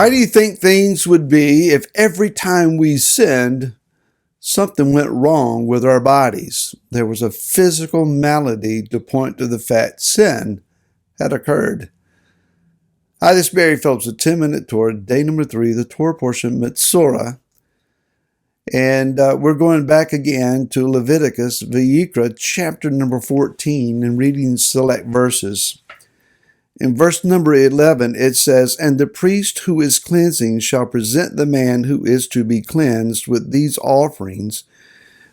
How do you think things would be if every time we sinned, something went wrong with our bodies? There was a physical malady to point to the fact sin had occurred. Hi, this is Barry Phillips, a 10-minute Torah, day number 3, the Torah portion, Metzora. And we're going back again to Leviticus, Vayikra, chapter number 14, and reading select verses. In verse number 11, it says, "And the priest who is cleansing shall present the man who is to be cleansed with these offerings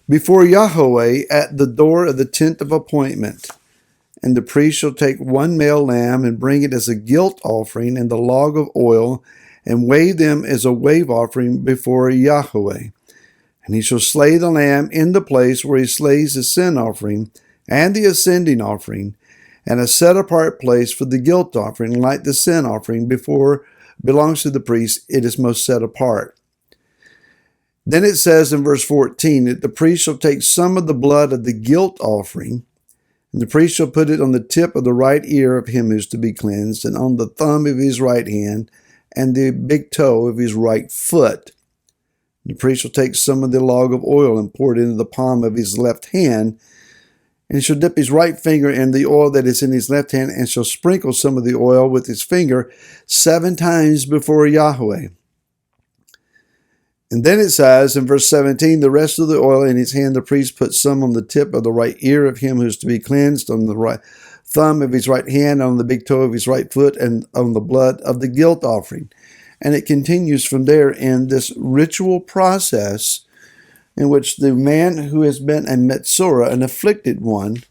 before Yahweh at the door of the tent of appointment. And the priest shall take one male lamb and bring it as a guilt offering and the log of oil and wave them as a wave offering before Yahweh. And he shall slay the lamb in the place where he slays the sin offering and the ascending offering, and a set-apart place for the guilt offering, like the sin offering before belongs to the priest, it is most set apart." Then it says in verse 14 that the priest shall take some of the blood of the guilt offering, and the priest shall put it on the tip of the right ear of him who is to be cleansed, and on the thumb of his right hand, and the big toe of his right foot. The priest shall take some of the log of oil and pour it into the palm of his left hand, and he shall dip his right finger in the oil that is in his left hand, and shall sprinkle some of the oil with his finger 7 times before Yahweh. And then it says in verse 17, "The rest of the oil in his hand the priest puts some on the tip of the right ear of him who is to be cleansed, on the right thumb of his right hand, on the big toe of his right foot, and on the blood of the guilt offering." And it continues from there in this ritual process in which the man who has been a Metzora, an afflicted one,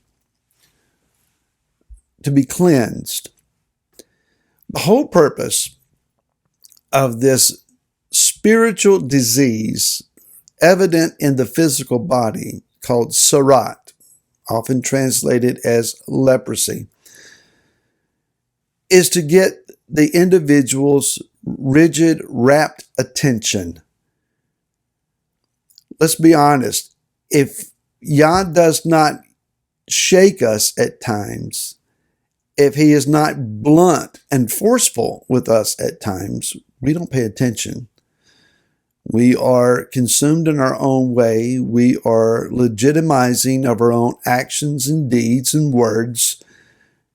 to be cleansed. The whole purpose of this spiritual disease evident in the physical body, called sarat, often translated as leprosy, is to get the individual's rigid, rapt attention. Let's be honest. If Yah does not shake us at times, if he is not blunt and forceful with us at times, we don't pay attention. We are consumed in our own way. We are legitimizing of our own actions and deeds and words,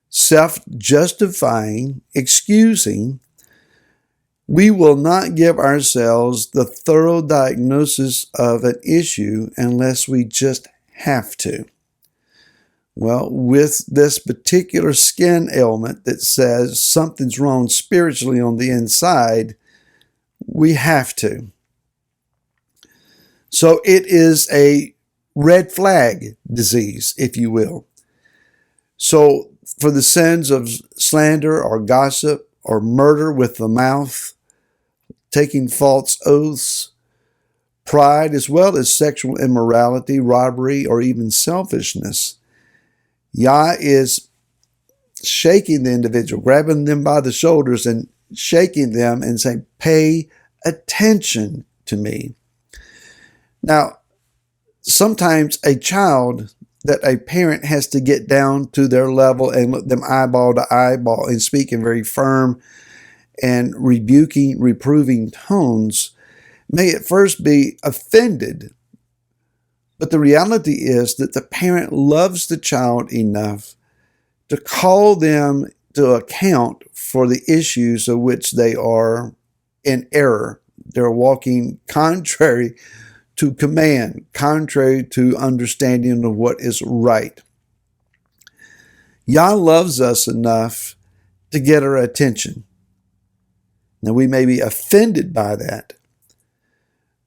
self-justifying, excusing. We will not give ourselves the thorough diagnosis of an issue unless we just have to. Well, with this particular skin ailment that says something's wrong spiritually on the inside, we have to. So it is a red flag disease, if you will. So for the sins of slander or gossip or murder with the mouth, taking false oaths, pride, as well as sexual immorality, robbery, or even selfishness, Yah is shaking the individual, grabbing them by the shoulders and shaking them and saying, "Pay attention to me." Now, sometimes a child that a parent has to get down to their level and look them eyeball to eyeball and speak in very firm and rebuking, reproving tones, may at first be offended. But the reality is that the parent loves the child enough to call them to account for the issues of which they are in error. They're walking contrary to command, contrary to understanding of what is right. Yah loves us enough to get our attention. Now, we may be offended by that,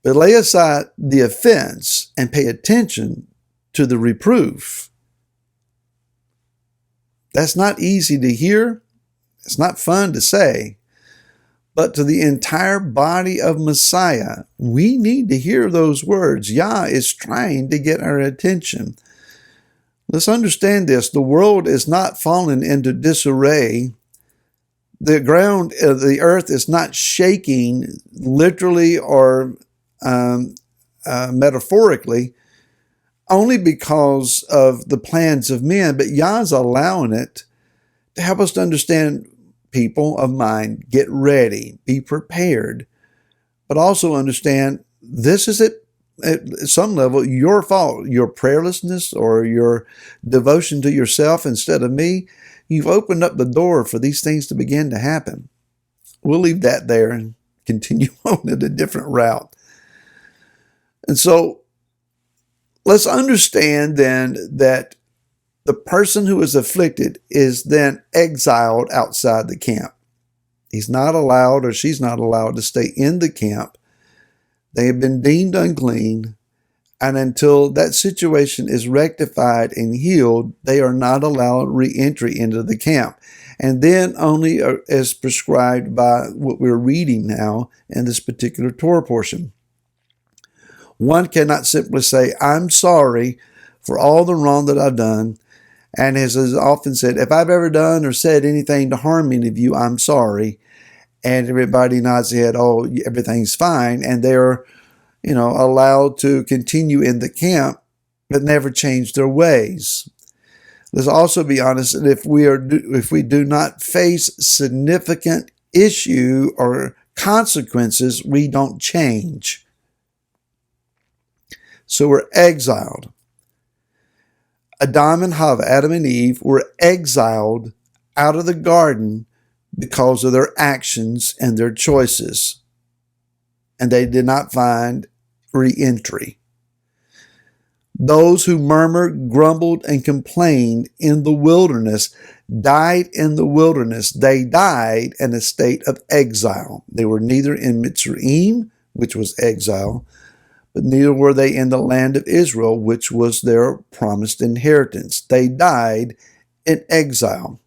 but lay aside the offense and pay attention to the reproof. That's not easy to hear. It's not fun to say. But to the entire body of Messiah, we need to hear those words. Yah is trying to get our attention. Let's understand this. The world is not fallen into disarray. The ground, the earth is not shaking literally or metaphorically only because of the plans of men, but Yah's allowing it to help us to understand people of mine, get ready, be prepared, but also understand this is at some level your fault, your prayerlessness or your devotion to yourself instead of me. You've opened up the door for these things to begin to happen. We'll leave that there and continue on at a different route. And so let's understand then that the person who is afflicted is then exiled outside the camp. He's not allowed, or she's not allowed, to stay in the camp. They have been deemed unclean, and until that situation is rectified and healed, they are not allowed re-entry into the camp. And then only as prescribed by what we're reading now in this particular Torah portion. One cannot simply say, I'm sorry for all the wrong that I've done. And as is often said, if I've ever done or said anything to harm any of you, I'm sorry. And everybody nods their head, oh, everything's fine. And they're, allowed to continue in the camp, but never change their ways. Let's also be honest that if we do not face significant issue or consequences, we don't change. So we're exiled. Adam and Hava, Adam and Eve, were exiled out of the garden because of their actions and their choices. And they did not find re-entry. Those who murmured, grumbled, and complained in the wilderness died in the wilderness. They died in a state of exile. They were neither in Metzora, which was exile, but neither were they in the land of Israel, which was their promised inheritance. They died in exile.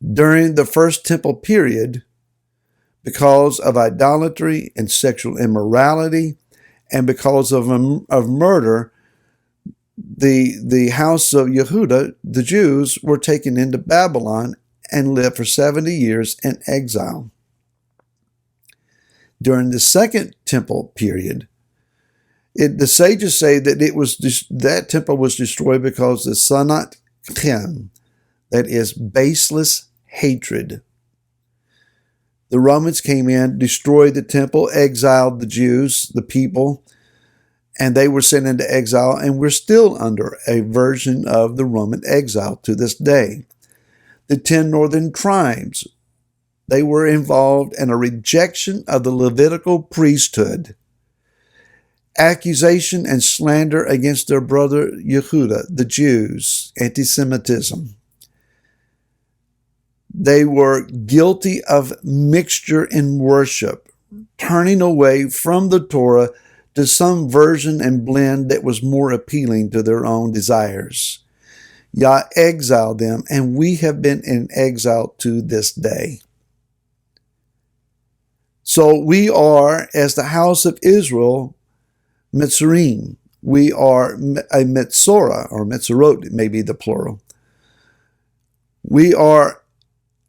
During the first temple period, because of idolatry and sexual immorality, and because of murder, the house of Yehuda, the Jews, were taken into Babylon and lived for 70 years in exile. During the second temple period, the sages say that that temple was destroyed because of sanat chem, that is baseless hatred. The Romans came in, destroyed the temple, exiled the Jews, the people, and they were sent into exile, and we're still under a version of the Roman exile to this day. The 10 northern tribes, they were involved in a rejection of the Levitical priesthood, accusation and slander against their brother Yehuda, the Jews, anti-Semitism. They were guilty of mixture in worship, turning away from the Torah to some version and blend that was more appealing to their own desires. Yah exiled them, and we have been in exile to this day. So we are, as the house of Israel, Metzorim. We are a Metzora, or Metzorot, may be the plural. We are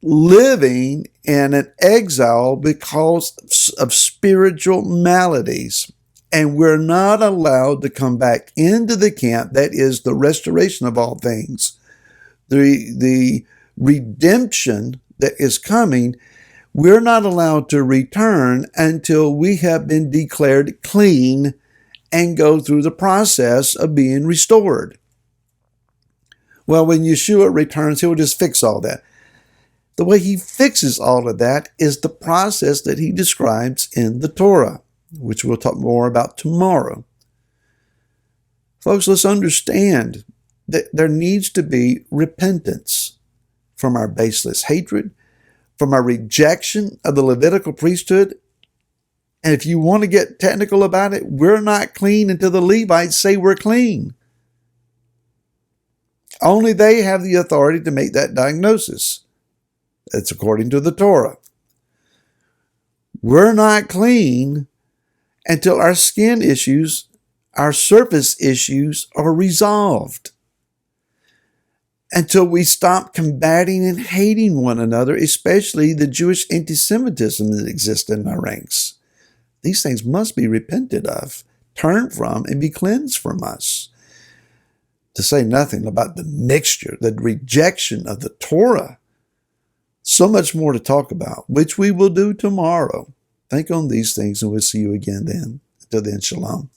living in an exile because of spiritual maladies. And we're not allowed to come back into the camp. That is the restoration of all things. The redemption that is coming, we're not allowed to return until we have been declared clean and go through the process of being restored. Well, when Yeshua returns, he'll just fix all that. The way he fixes all of that is the process that he describes in the Torah, which we'll talk more about tomorrow. Folks, let's understand that there needs to be repentance from our baseless hatred, from our rejection of the Levitical priesthood. And if you want to get technical about it, we're not clean until the Levites say we're clean. Only they have the authority to make that diagnosis. It's according to the Torah. We're not clean until our skin issues, our surface issues are resolved. Until we stop combating and hating one another, especially the Jewish anti-Semitism that exists in our ranks. These things must be repented of, turned from, and be cleansed from us. To say nothing about the mixture, the rejection of the Torah. So much more to talk about, which we will do tomorrow. Think on these things, and we'll see you again then. Until then, shalom.